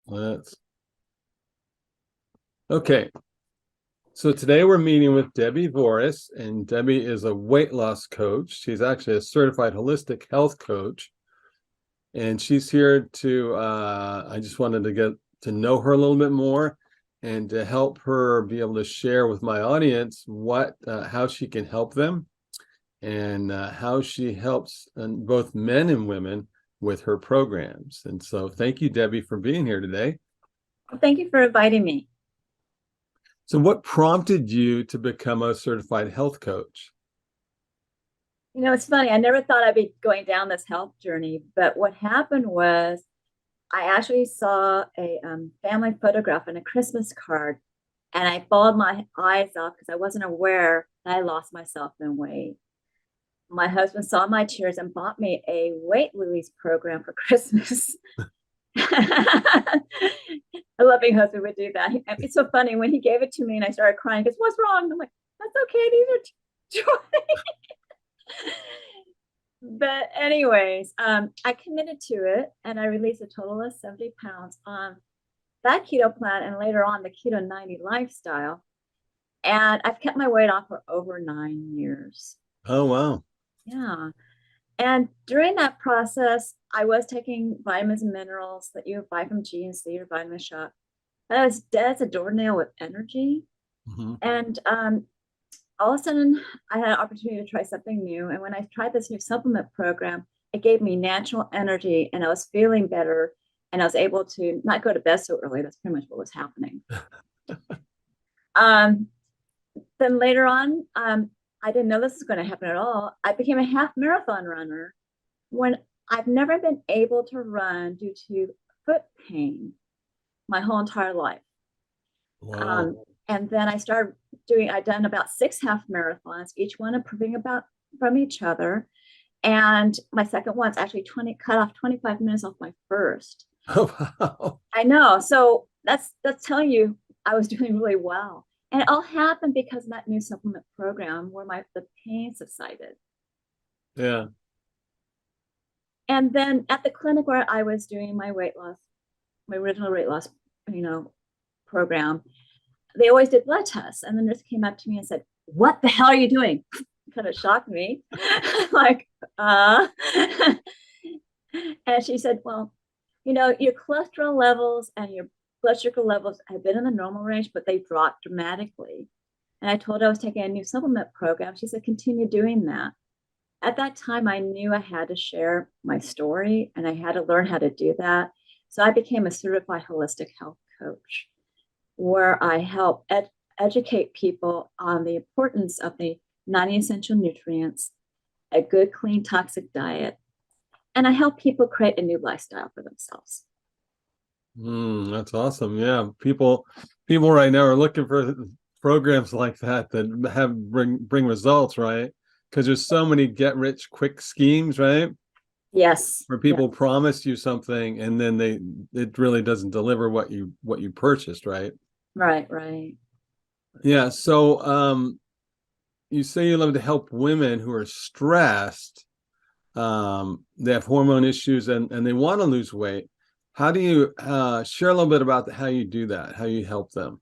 Let's okay. So today we're meeting with Debi Voris, and Debi is a weight loss coach. She's actually a certified holistic health coach, and she's here to I just wanted to get to know her a little bit more and to help her be able to share with my audience what how she can help them and how she helps both men and women with her programs. And so thank you, Debi, for being here today. Well, thank you for inviting me. So what prompted you to become a certified health coach? It's funny. I never thought I'd be going down this health journey, but what happened was I actually saw a family photograph and a Christmas card, and I bawled my eyes out because I wasn't aware that I lost myself in weight. My husband saw my tears and bought me a weight release program for Christmas. A loving husband would do that. It's so funny when he gave it to me and I started crying. He goes, "What's wrong?" I'm like, "That's okay. These are joy." But anyways, I committed to it and I released a total of 70 pounds on that keto plan and later on the keto 90 lifestyle. And I've kept my weight off for over 9 years. Oh, wow. Yeah. And during that process, I was taking vitamins and minerals that you buy from GNC or Vitamin Shop. That's a doornail with energy. Mhm. And all of a sudden, I had an opportunity to try something new. And when I tried this new supplement program, it gave me natural energy and I was feeling better. And I was able to not go to bed so early. That's pretty much what was happening. Um, then later on, I didn't know this was going to happen at all. I became a half marathon runner when I've never been able to run due to foot pain my whole entire life. Wow. And then I'd done about 6 half marathons, each one improving about from each other. And my second one's actually cut off 25 minutes off my first. Oh, wow. I know. So that's telling you I was doing really well. And it all happened because of that new supplement program where the pain subsided. Yeah. And then at the clinic where I was doing my weight loss, my original weight loss, you know, program, they always did blood tests. And the nurse came up to me and said, "What the hell are you doing?" Kind of shocked me. Like, uh. And she said, "Well, your cholesterol levels and your blood sugar levels have been in the normal range, but they dropped dramatically." And I told her I was taking a new supplement program. She said, "Continue doing that." At that time, I knew I had to share my story and I had to learn how to do that. So I became a certified holistic health coach where I help educate people on the importance of the 90 essential nutrients, a good, clean, toxic diet, and I help people create a new lifestyle for themselves. That's awesome. Yeah. People right now are looking for programs like that have bring results, right? Because there's so many get rich quick schemes, right? Yes. Where Yeah. people promise you something and then it really doesn't deliver what you purchased, right? Right. Right. Yeah. So you say you love to help women who are stressed. They have hormone issues and they want to lose weight. How do you share a little bit about how you do that, how you help them?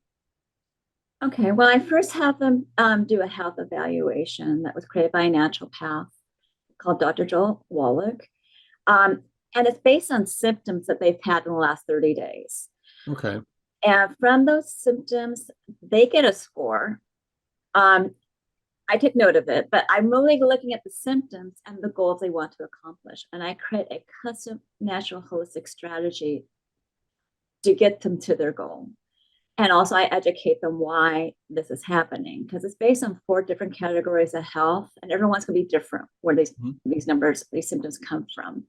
Okay. Well, I first have them do a health evaluation that was created by a naturopath called Dr. Joel Wallach. Um, and it's based on symptoms that they've had in the last 30 days. Okay. And from those symptoms, they get a score. Um, I take note of it, but I'm really looking at the symptoms and the goals they want to accomplish. And I create a custom natural holistic strategy to get them to their goal. And also, I educate them why this is happening because it's based on 4 different categories of health, and everyone's going to be different where these numbers, these symptoms come from.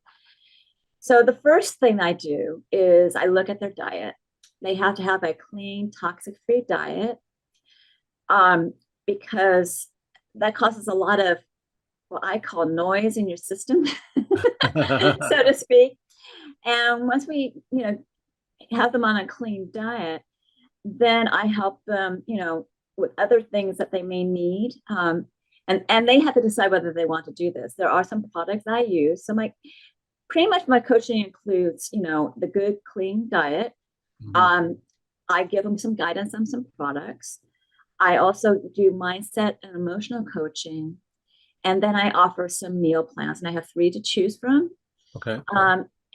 So the first thing I do is I look at their diet. They have to have a clean, toxic-free diet because that causes a lot of what I call noise in your system, so to speak. And once we, have them on a clean diet, then I help them, with other things that they may need. And they have to decide whether they want to do this. There are some products I use. So pretty much my coaching includes, the good, clean diet. Um, I give them some guidance on some products. I also do mindset and emotional coaching. And then I offer some meal plans, and I have 3 to choose from. Okay.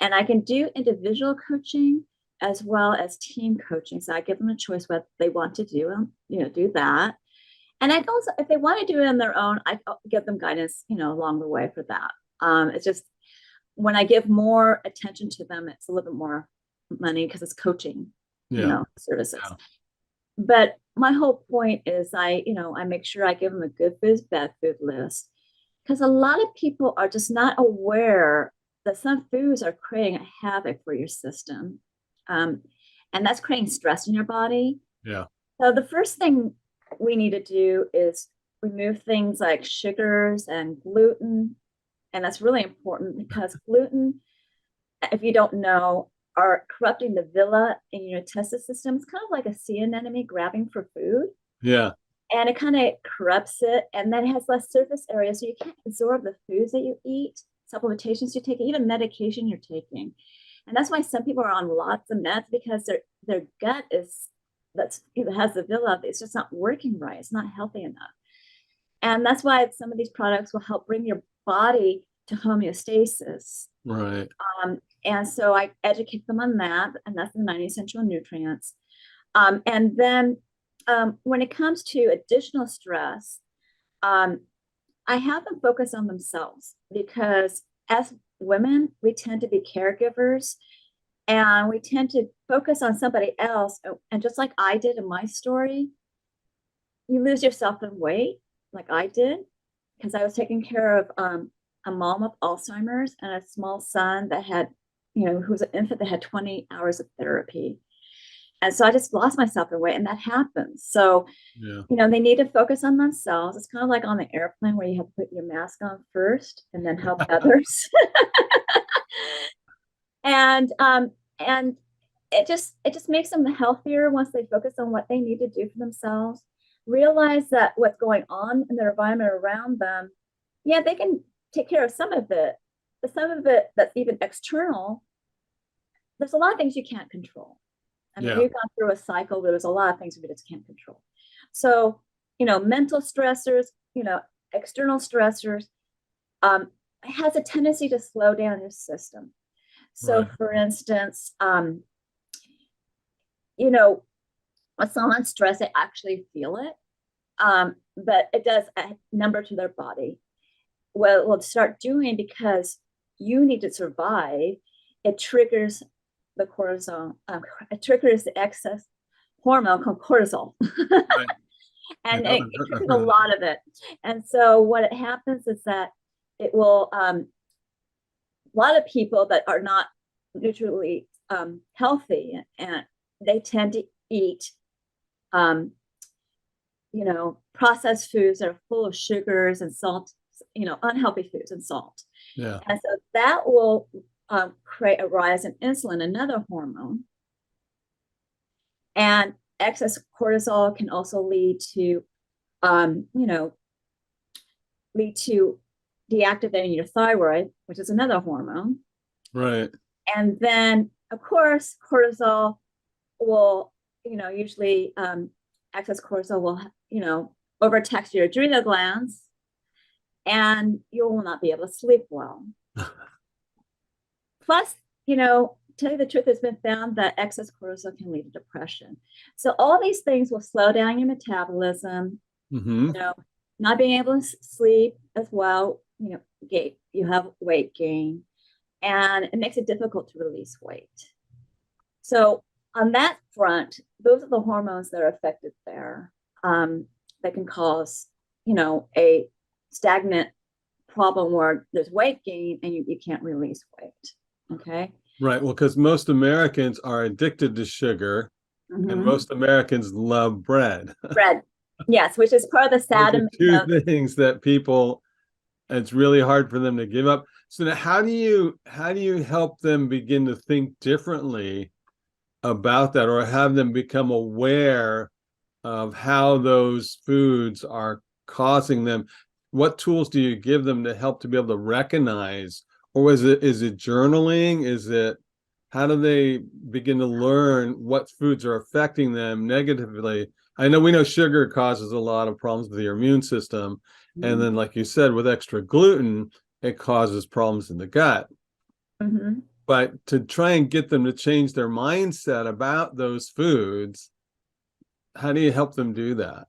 And I can do individual coaching as well as team coaching. So I give them a choice what they want to do, do that. And I also, if they want to do it on their own, I give them guidance, along the way for that. It's just when I give more attention to them, it's a little bit more money because it's coaching, services. Yeah. But my whole point is I make sure I give them a good foods, bad food list, because a lot of people are just not aware that some foods are creating a havoc for your system. And that's creating stress in your body. Yeah. So the first thing we need to do is remove things like sugars and gluten. And that's really important because gluten, if you don't know, are corrupting the villi in your intestinal system. It's kind of like a sea anemone grabbing for food. Yeah. And it kind of corrupts it. And then it has less surface area. So you can't absorb the foods that you eat, supplementations you're taking, even medication you're taking. And that's why some people are on lots of meds, because their gut has the villi, it's just not working right. It's not healthy enough. And that's why some of these products will help bring your body to homeostasis. Right. And so I educate them on that, and that's the 90 essential nutrients. And then when it comes to additional stress, I have them focus on themselves, because as women, we tend to be caregivers, and we tend to focus on somebody else. And just like I did in my story, you lose yourself in weight, like I did, because I was taking care of a mom with Alzheimer's and a small son that had, who was an infant that had 20 hours of therapy. And so I just lost myself in weight, and that happens. So, they need to focus on themselves. It's kind of like on the airplane where you have to put your mask on first and then help others. And it just makes them healthier once they focus on what they need to do for themselves. Realize that what's going on in their environment around them, they can take care of some of it, but some of it that's even external, there's a lot of things you can't control. I mean, we've gone through a cycle where there's a lot of things we just can't control. So, mental stressors, external stressors, has a tendency to slow down your system. So, for instance, when someone's stressed, they actually feel it, but it does a number to their body. Well, it will start doing, because you need to survive. It triggers the cortisol. It triggers the excess hormone called cortisol. Right. And it triggers a lot of it. And so what it happens is that it will, a lot of people that are not nutritionally healthy, and they tend to eat, processed foods that are full of sugars and salt, unhealthy foods and salt. Yeah. And so that will create a rise in insulin, another hormone. And excess cortisol can also lead to deactivating your thyroid, which is another hormone. Right. And then, of course, cortisol will, usually excess cortisol will, overtax your adrenal glands, and you will not be able to sleep well. Plus, tell you the truth, it's been found that excess cortisol can lead to depression. So all these things will slow down your metabolism, not being able to sleep as well, you have weight gain, and it makes it difficult to release weight. So on that front, those are the hormones that are affected there, that can cause, a stagnant problem where there's weight gain and you can't release weight. Okay. Right. Well, because most Americans are addicted to sugar, and most Americans love bread. Bread. Yes, which is part of the sad. Two things that people, it's really hard for them to give up. So now how do you help them begin to think differently about that, or have them become aware of how those foods are causing them? What tools do you give them to help to be able to recognize? Or is it journaling? Is it how do they begin to learn what foods are affecting them negatively? I know we know sugar causes a lot of problems with your immune system. And then, like you said, with extra gluten, it causes problems in the gut. Mm-hmm. But to try and get them to change their mindset about those foods, how do you help them do that?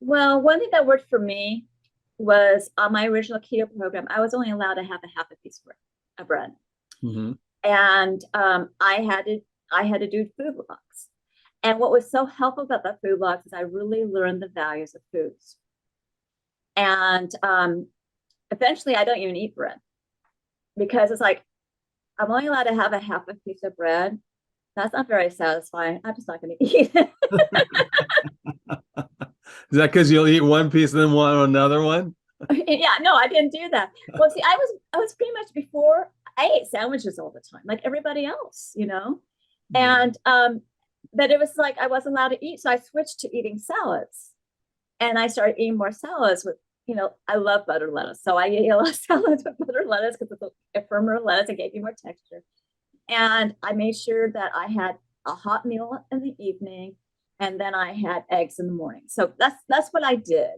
Well, one thing that worked for me was on my original keto program, I was only allowed to have a half a piece of bread. Mm-hmm. And I had to do food logs. And what was so helpful about the food logs is I really learned the values of foods. And eventually I don't even eat bread because it's like I'm only allowed to have a half a piece of bread. That's not very satisfying. I'm just not going to eat it. Is that because you'll eat one piece and then want another one? Yeah, no, I didn't do that. Well, see, I was pretty much before I ate sandwiches all the time, like everybody else, And but it was like I wasn't allowed to eat, so I switched to eating salads, and I started eating more salads with, I love butter lettuce, so I ate a lot of salads with butter lettuce because it's a firmer lettuce. It gave you more texture, and I made sure that I had a hot meal in the evening, and then I had eggs in the morning. So that's what I did.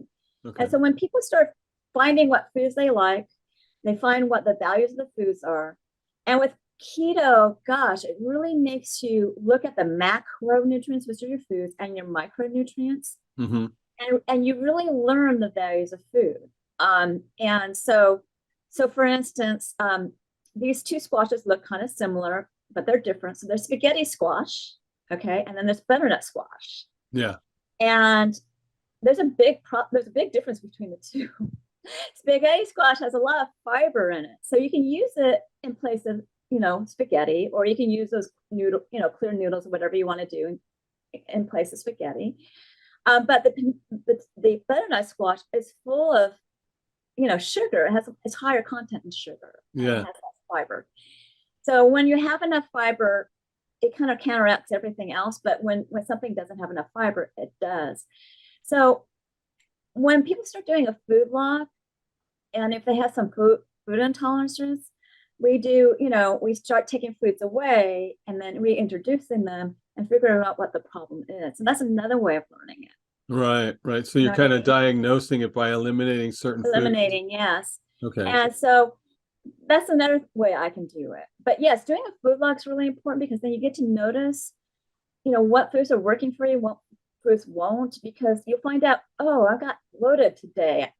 Okay. And so when people start finding what foods they like, they find what the values of the foods are. And with keto, gosh, it really makes you look at the macronutrients, which are your foods, and your micronutrients. Mm-hmm. And you really learn the values of food. And so for instance, these two squashes look kind of similar, but they're different. So there's spaghetti squash, okay, and then there's butternut squash. Yeah. And there's a big difference between the two. Spaghetti squash has a lot of fiber in it, so you can use it in place of spaghetti, or you can use those clear noodles or whatever you want to do in place of spaghetti. But the butternut squash is full of sugar. It's higher content in sugar. Yeah. It has less fiber. So when you have enough fiber, it kind of counteracts everything else. But when something doesn't have enough fiber, it does. So when people start doing a food log, and if they have some food intolerances, we start taking foods away and then reintroducing them and figuring out what the problem is. And that's another way of learning it. Right. So you're kind of diagnosing it by eliminating certain Eliminating, foods. yes. Okay. And so that's another way I can do it. But yes, doing a food log is really important because then you get to notice, what foods are working for you, what foods won't, because you'll find out, oh, I got bloated today.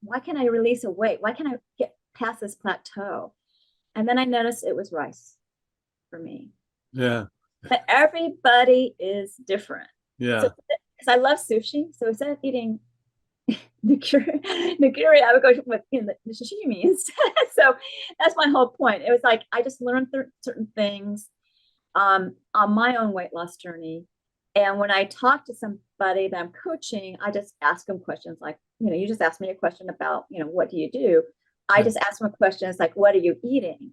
Why can't I release a weight? Why can't I get past this plateau? And then I noticed it was rice for me. Yeah. But everybody is different. Yeah. So, because I love sushi, so instead of eating nigiri, I would go with the sashimi instead. So that's my whole point. It was like I just learned certain things on my own weight loss journey. And when I talk to somebody that I'm coaching, I just ask them questions like, you just asked me a question about, what do you do? I just ask them questions like, what are you eating?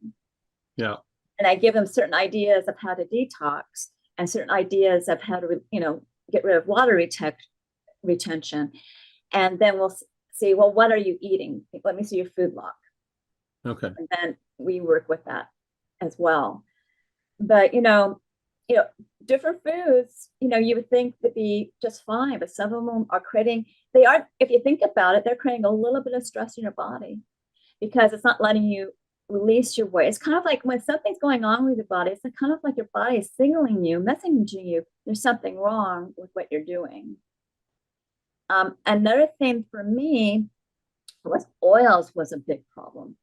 Yeah. And I give them certain ideas of how to detox and certain ideas of how to, get rid of water retention. And then we'll see, well, what are you eating? Let me see your food log. Okay. And then we work with that as well. But, different foods, you would think to be just fine, but some of them are if you think about it, they're creating a little bit of stress in your body because it's not letting you release your weight. It's kind of like when something's going on with your body, it's kind of like your body is signaling you, messaging you, there's something wrong with what you're doing. Another thing for me was oils was a big problem.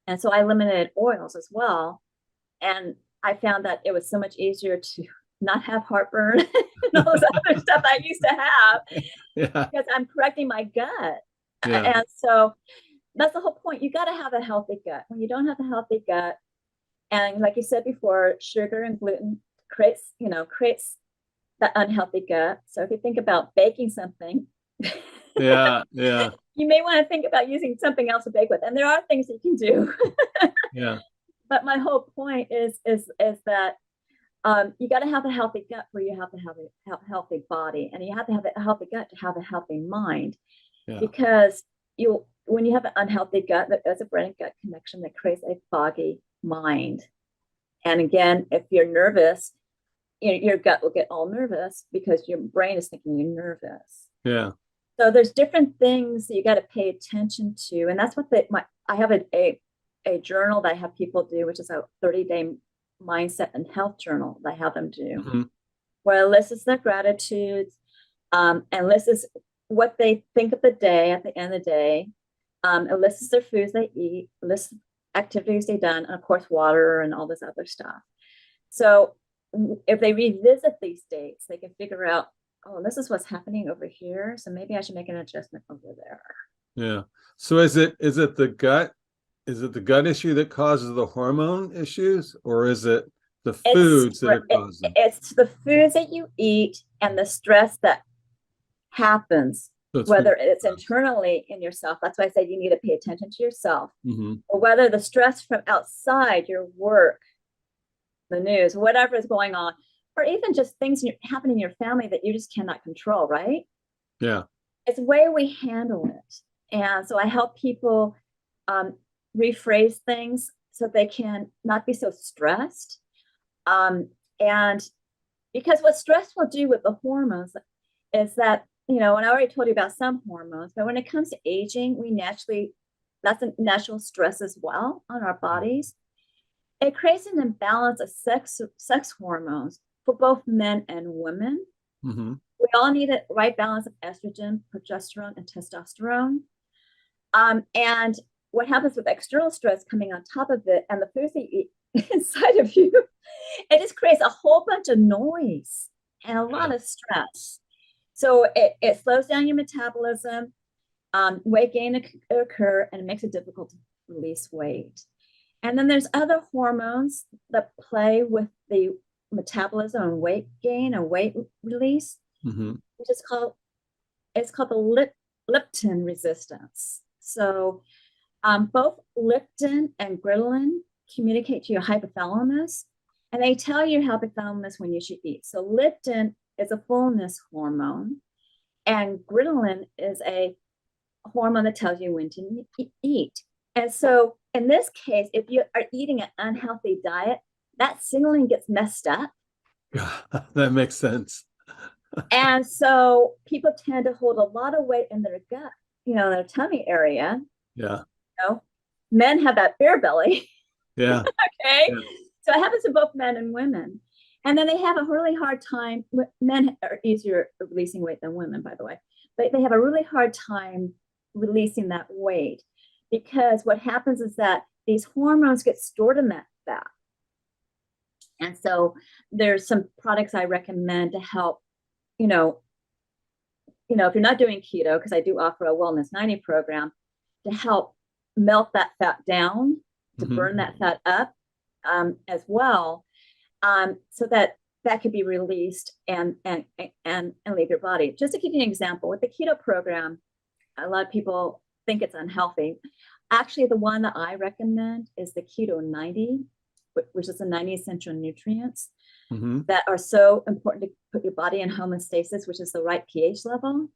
And so I eliminated oils as well. And I found that it was so much easier to not have heartburn and all this other stuff I used to have because I'm correcting my gut. Yeah. And so that's the whole point. You got to have a healthy gut. When you don't have a healthy gut, and like you said before, sugar and gluten creates that unhealthy gut. So if you think about baking something, Yeah. you may want to think about using something else to bake with. And there are things that you can do. Yeah. But my whole point is that you got to have a healthy gut where you have to have a healthy body, and you have to have a healthy gut to have a healthy mind. Yeah. Because when you have an unhealthy gut, there's a brain gut connection that creates a foggy mind. And again, if you're nervous, your gut will get all nervous because your brain is thinking you're nervous. Yeah. So there's different things that you got to pay attention to. And that's what I have a journal that I have people do, which is a 30-day mindset and health journal that I have them do, Mm-hmm. where it lists their gratitudes, and lists what they think of the day at the end of the day. It lists their foods they eat, lists activities they've done, and of course, water and all this other stuff. So if they revisit these dates, they can figure out, oh, this is what's happening over here. So maybe I should make an adjustment over there. Yeah. So is it the gut? Is it the gut issue that causes the hormone issues, or is it the foods that are causing? It's the foods that you eat and the stress that happens, whether it's internally in yourself. That's why I said you need to pay attention to yourself, or whether the stress from outside, your work, the news, whatever is going on, or even just things happening in your family that you just cannot control, right? Yeah. It's the way we handle it. And so I help people rephrase things so they can not be so stressed. And because what stress will do with the hormones is that, and I already told you about some hormones, but when it comes to aging, that's a natural stress as well on our bodies. It creates an imbalance of sex hormones for both men and women. Mm-hmm. We all need a right balance of estrogen, progesterone, and testosterone. And what happens with external stress coming on top of it and the foods that you eat inside of you, it just creates a whole bunch of noise and a lot of stress. So it slows down your metabolism, weight gain occur, and it makes it difficult to release weight. And then there's other hormones that play with the metabolism and weight gain and weight release, which is called the leptin resistance. So both leptin and ghrelin communicate to your hypothalamus, and they tell your hypothalamus when you should eat. So leptin is a fullness hormone, and ghrelin is a hormone that tells you when to eat. And so in this case, if you are eating an unhealthy diet, that signaling gets messed up. That makes sense. And so people tend to hold a lot of weight in their gut, their tummy area. Yeah. Men have that bear belly. Yeah. Okay. Yeah. So it happens to both men and women. And then they have a really hard time. Men are easier releasing weight than women, by the way, but they have a really hard time releasing that weight, because what happens is that these hormones get stored in that fat. And so there's some products I recommend to help, if you're not doing keto, because I do offer a Wellness 90 program to help melt that fat down, to burn that fat up as well, so that could be released and leave your body. Just to give you an example, with the keto program, a lot of people think it's unhealthy. Actually, the one that I recommend is the Keto 90, which is the 90 essential nutrients that are so important to put your body in homeostasis, which is the right pH level.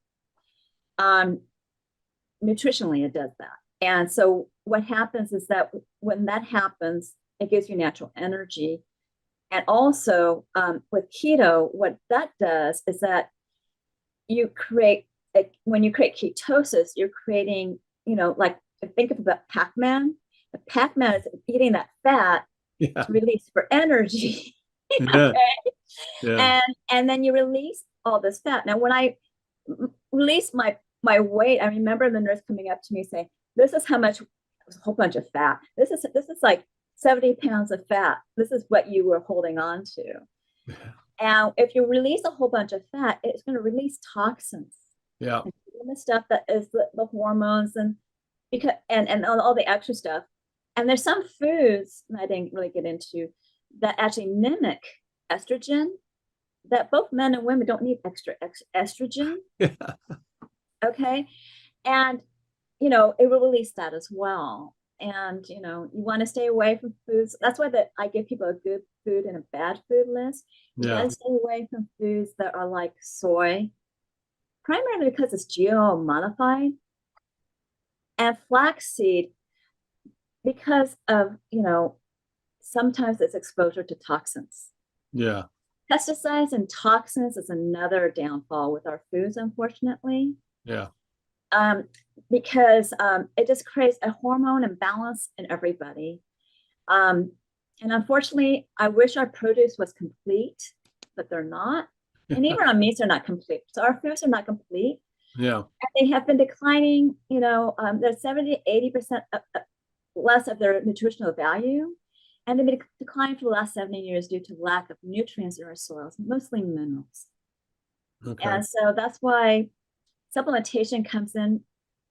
Nutritionally, it does that. And so what happens is that when that happens, it gives you natural energy. And also with keto, what that does is that when you create ketosis, you're creating, like, think about Pac-Man. The Pac-Man is eating that fat to release for energy. Okay? And then you release all this fat. Now, when I release my weight, I remember the nurse coming up to me saying, "This is how much," it was a whole bunch of fat. This is like 70 pounds of fat. This is what you were holding on to. And if you release a whole bunch of fat, it's going to release toxins. Yeah. And the stuff that is the hormones and all the extra stuff. And there's some foods that I didn't really get into that actually mimic estrogen, that both men and women don't need extra estrogen. Yeah. Okay. And, it will release that as well. And, you want to stay away from foods. That's why I give people a good food and a bad food list. You got to stay away from foods that are like soy, primarily because it's GMO modified, and flaxseed because of, sometimes it's exposure to toxins. Yeah. Pesticides and toxins is another downfall with our foods, unfortunately. Yeah. Because it just creates a hormone imbalance in everybody. And unfortunately, I wish our produce was complete, but they're not. And even our meats are not complete. So our foods are not complete. Yeah. And they have been declining, they're 70 to 80% less of their nutritional value. And they've been declining for the last 70 years due to lack of nutrients in our soils, mostly minerals. Okay. And so that's why supplementation comes in,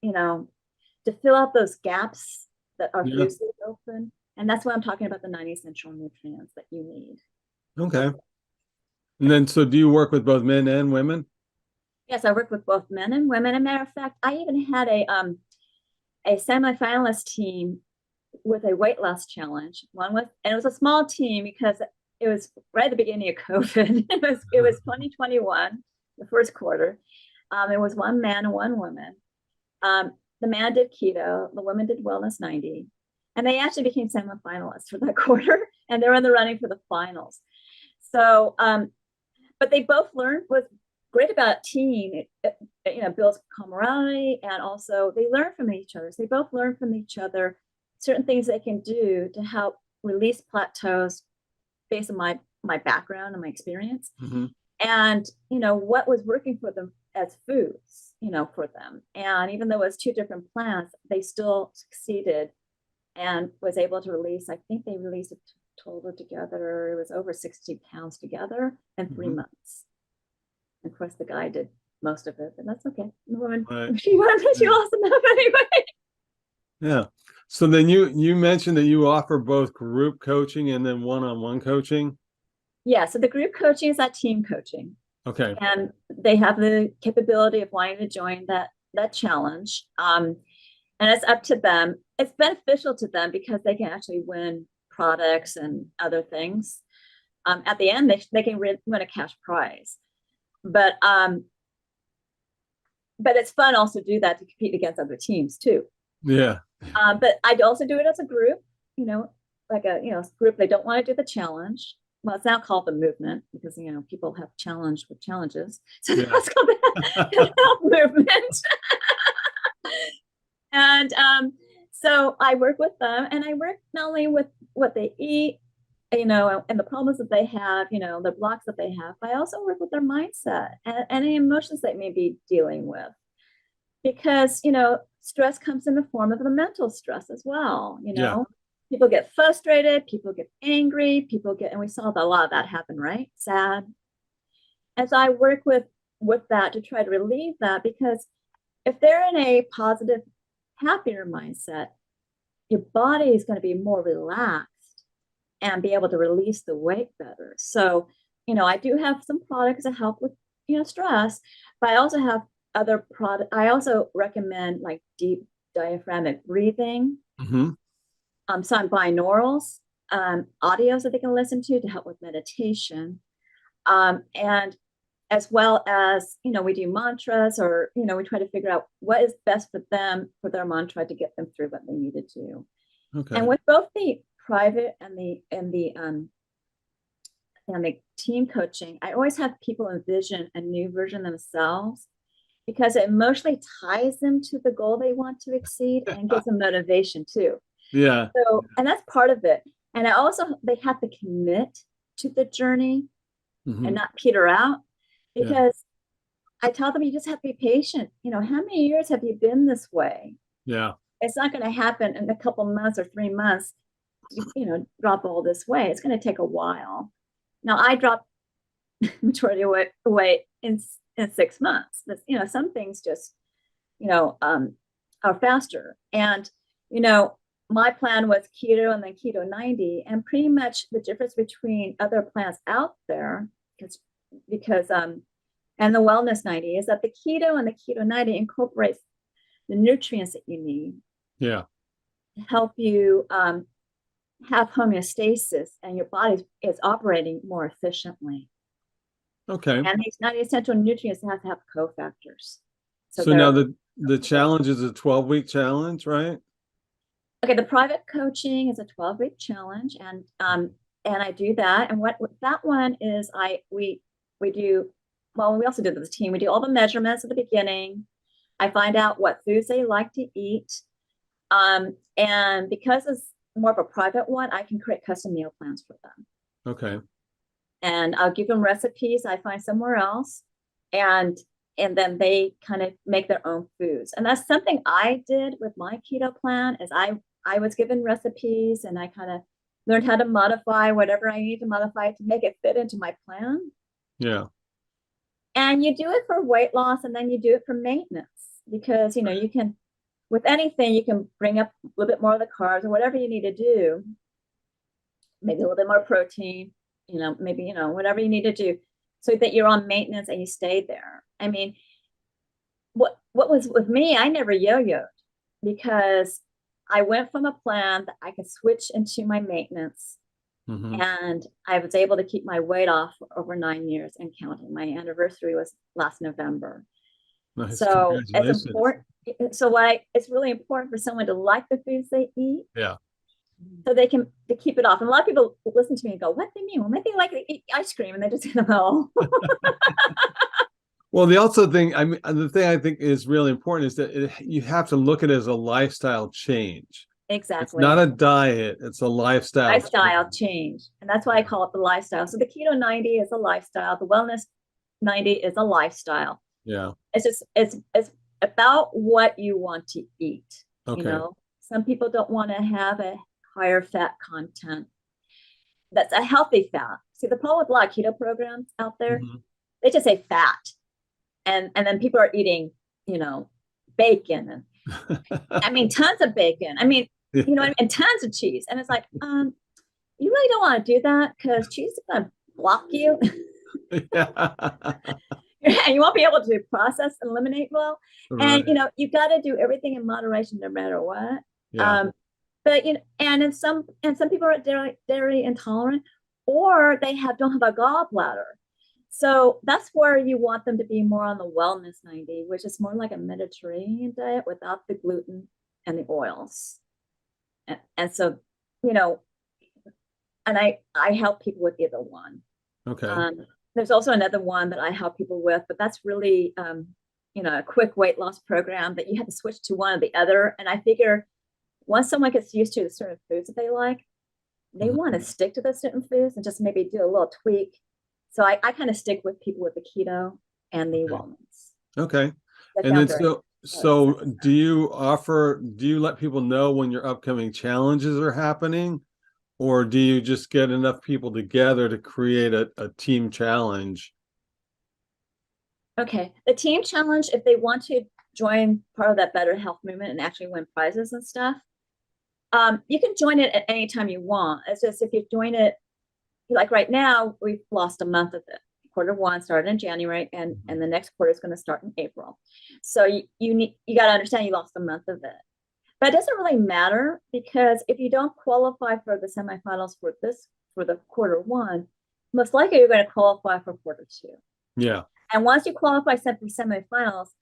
to fill out those gaps that our foods leave open. And that's why I'm talking about the 9 essential nutrients that you need. Okay. And then, so do you work with both men and women? Yes, I work with both men and women. As a matter of fact, I even had a semifinalist team with a weight loss challenge. And it was a small team because it was right at the beginning of COVID. It was 2021, the first quarter. It was one man and one woman. The man did keto, the woman did wellness 90, and they actually became semifinalists for that quarter, and they're in the running for the finals. So, but they both learned. What's great about team, it builds camaraderie, and also they learn from each other. So they both learn from each other certain things they can do to help release plateaus based on my background and my experience. Mm-hmm. And what was working for them as foods, for them. And even though it was 2 different plants, they still succeeded and was able to release, I think they released a total together, it was over 60 pounds together in 3 months. And of course, the guy did most of it, but that's okay. The woman, she lost enough anyway. Yeah. So then you mentioned that you offer both group coaching and then one-on-one coaching. Yeah. So the group coaching is that team coaching. Okay. And they have the capability of wanting to join that challenge. And it's up to them. It's beneficial to them because they can actually win products and other things. At the end, they can win a cash prize. But it's fun also to do that, to compete against other teams too. Yeah. But I'd also do it as a group, like a group. They don't want to do the challenge. Well, it's now called the movement because people have challenged with challenges. So that's called the health movement. And so I work with them, and I work not only with what they eat, and the problems that they have, the blocks that they have, but I also work with their mindset and any emotions they may be dealing with. Because, stress comes in the form of the mental stress as well, People get frustrated, people get angry, and we saw a lot of that happen, right? Sad. And so I work with that to try to relieve that, because if they're in a positive, happier mindset, your body is going to be more relaxed and be able to release the weight better. So, I do have some products that help with, stress, but I also have other products. I also recommend like deep diaphragmatic breathing. Mm-hmm. Some binaurals, audios that they can listen to help with meditation. And as well as, we do mantras, or, we try to figure out what is best for them, for their mantra, to get them through what they need to do. Okay. And with both the private and the team coaching, I always have people envision a new version of themselves, because it emotionally ties them to the goal they want to exceed and gives them motivation too. Yeah. So, and that's part of it. And they have to commit to the journey and not peter out, because I tell them, you just have to be patient. How many years have you been this way? Yeah. It's not going to happen in a couple months or 3 months, drop all this weight. It's going to take a while. Now, I dropped majority of weight in 6 months. But, some things just, are faster. And, my plan was keto and then keto 90. And pretty much the difference between other plans out there, because and the wellness 90, is that the keto and the keto 90 incorporates the nutrients that you need. Yeah. To help you have homeostasis, and your body is operating more efficiently. Okay. And these 90 essential nutrients have to have cofactors. So now the challenge is a 12-week challenge, right? Okay, the private coaching is a 12-week challenge, and I do that. And what that one is, we do, well, we also do this team. We do all the measurements at the beginning. I find out what foods they like to eat. And because it's more of a private one, I can create custom meal plans for them. Okay. And I'll give them recipes I find somewhere else. And then they kind of make their own foods. And that's something I did with my keto plan is I was given recipes and I kind of learned how to modify whatever I need to modify to make it fit into my plan. Yeah. And you do it for weight loss and then you do it for maintenance because, you can, with anything, you can bring up a little bit more of the carbs or whatever you need to do, maybe a little bit more protein, maybe, whatever you need to do so that you're on maintenance and you stay there. I mean, what was with me, I never yo-yoed because I went from a plan that I could switch into my maintenance. Mm-hmm. And I was able to keep my weight off for over 9 years and counting. My anniversary was last November. Nice. So it's Congratulations. important. So it's really important for someone to like the foods they eat. Yeah. So they can to keep it off. And a lot of people listen to me and go, what do you mean? Well, maybe they like to eat ice cream and they just know. Well, the thing I think is really important is that you have to look at it as a lifestyle change. Exactly. It's not a diet, it's a lifestyle change. And that's why I call it the lifestyle. So the keto 90 is a lifestyle. The wellness 90 is a lifestyle. Yeah. It's about what you want to eat. Okay. Some people don't want to have a higher fat content. That's a healthy fat. See, the problem with a lot of keto programs out there, they just say fat. And then people are eating, bacon and I mean tons of bacon. I mean, and tons of cheese. And it's like, you really don't want to do that because cheese is gonna block you. And you won't be able to process and eliminate well. Right. And you got to do everything in moderation no matter what. Yeah. But and some people are dairy intolerant, or they don't have a gallbladder. So that's where you want them to be more on the wellness 90, which is more like a Mediterranean diet without the gluten and the oils. And so, and I help people with either one. Okay. There's also another one that I help people with, but that's really, a quick weight loss program that you have to switch to one or the other. And I figure once someone gets used to the certain foods that they like, they want to stick to those certain foods and just maybe do a little tweak. So I kind of stick with people with the keto and the wellness. Okay. And then so do you let people know when your upcoming challenges are happening? Or do you just get enough people together to create a team challenge? Okay. The team challenge, if they want to join part of that better health movement and actually win prizes and stuff, you can join it at any time you want. It's just if you join it, like right now, we've lost a month of it. Q1 started in January, and the next quarter is going to start in April. So you got to understand you lost a month of it. But it doesn't really matter because if you don't qualify for the semifinals for the Q1, most likely you're going to qualify for Q2. Yeah. And once you qualify for semifinals,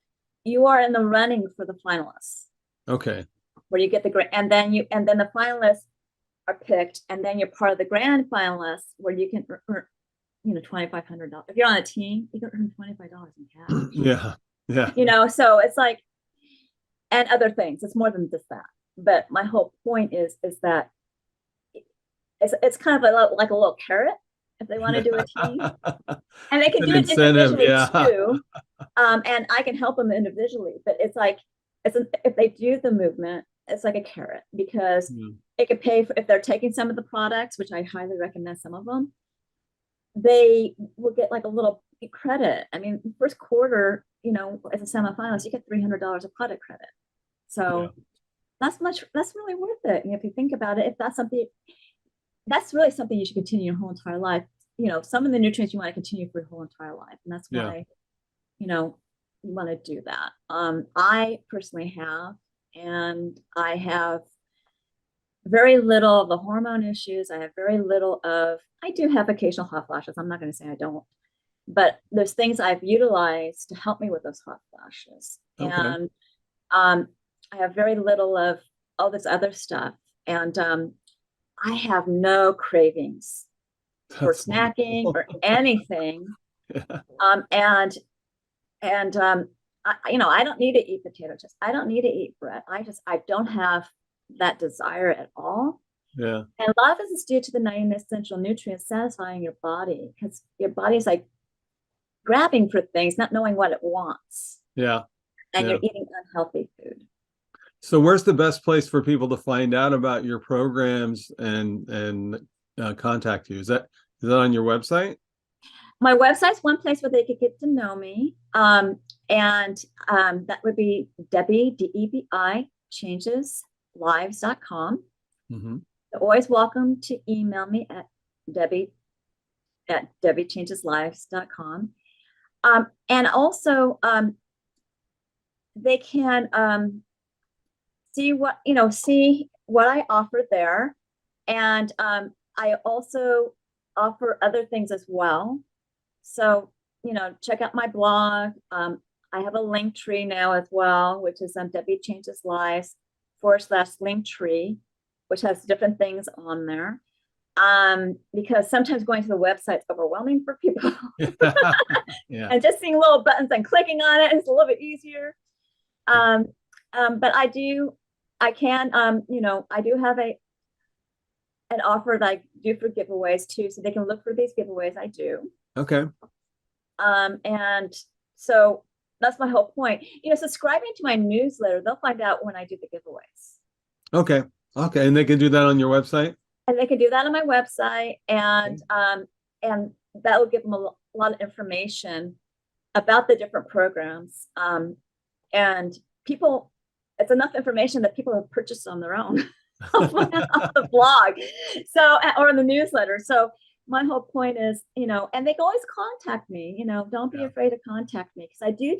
you are in the running for the finalists. Okay. Where you get the grant, and then the finalists are picked, and then you're part of the grand finalists where you can earn, $2,500. If you're on a team, you can earn $25 in cash. Yeah. Yeah. So it's like, and other things. It's more than just that. But my whole point is that it's kind of like a little carrot if they want to do a team, and they can do it individually too. And I can help them individually, but it's like if they do the movement, it's like a carrot because it could pay for if they're taking some of the products, which I highly recommend some of them. They will get like a little credit. I mean, first quarter, as a semifinalist, you get $300 of product credit. So that's really worth it. If you think about it, if that's really something you should continue your whole entire life. Some of the nutrients you want to continue for your whole entire life. And that's why, you want to do that. I personally have, and I have very little of the hormone issues. I have very little I do have occasional hot flashes. I'm not going to say I don't, but there's things I've utilized to help me with those hot flashes. Okay. And I have very little of all this other stuff. And I have no cravings for That's snacking wonderful. or anything. Yeah. I don't need to eat potato chips. I don't need to eat bread. I don't have that desire at all. Yeah. And a lot of this is due to the 9 essential nutrients satisfying your body, because your body's like grabbing for things, not knowing what it wants. Yeah. And Yeah. you're eating unhealthy food. So where's the best place for people to find out about your programs and contact you? Is that on your website? My website's one place where they could get to know me. That would be Debi, Debi, changeslives.com. Mm-hmm. You're always welcome to email me at debichangeslives.com. And also, they can see what I offer there. And I also offer other things as well. So, check out my blog. I have a link tree now as well, which is Debi Changes Lives /link tree, which has different things on there. Because sometimes going to the website is overwhelming for people. Yeah. And just seeing little buttons and clicking on it is a little bit easier. But I do have an offer that I do for giveaways too, so they can look for these giveaways I do. Okay. And so that's my whole point. Subscribing to my newsletter, they'll find out when I do the giveaways. Okay. Okay. And they can do that on your website? And they can do that on my website, and that will give them a lot of information about the different programs. And people, it's enough information that people have purchased on their own off the blog, or in the newsletter. So my whole point is, and they can always contact me. Don't be afraid to contact me, because I do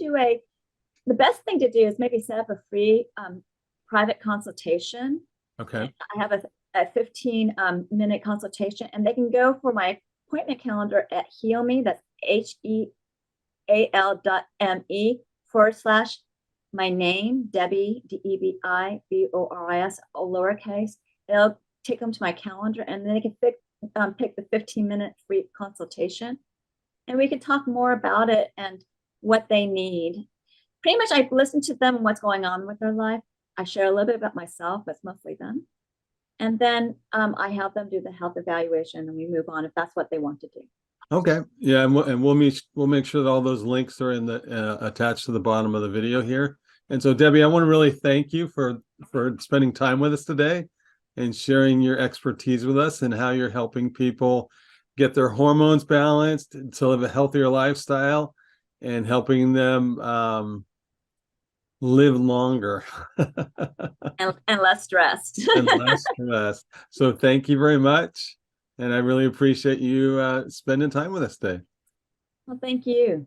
the best thing to do is maybe set up a free private consultation. Okay. I have a 15-minute consultation, and they can go for my appointment calendar at HealMe. That's HEAL.me / my name, Debi, Debi Voris, all lowercase. It'll take them to my calendar, and then they can pick the 15-minute free consultation, and we can talk more about it and what they need. Pretty much, I listen to them and what's going on with their life. I share a little bit about myself, that's mostly them. And then I have them do the health evaluation, and we move on if that's what they want to do. Okay. Yeah, and we'll make sure that all those links are in the attached to the bottom of the video here. And so, Debi, I want to really thank you for spending time with us today and sharing your expertise with us and how you're helping people get their hormones balanced to live a healthier lifestyle and helping them live longer and less stressed. and less stressed. So thank you very much. And I really appreciate you spending time with us today. Well, thank you.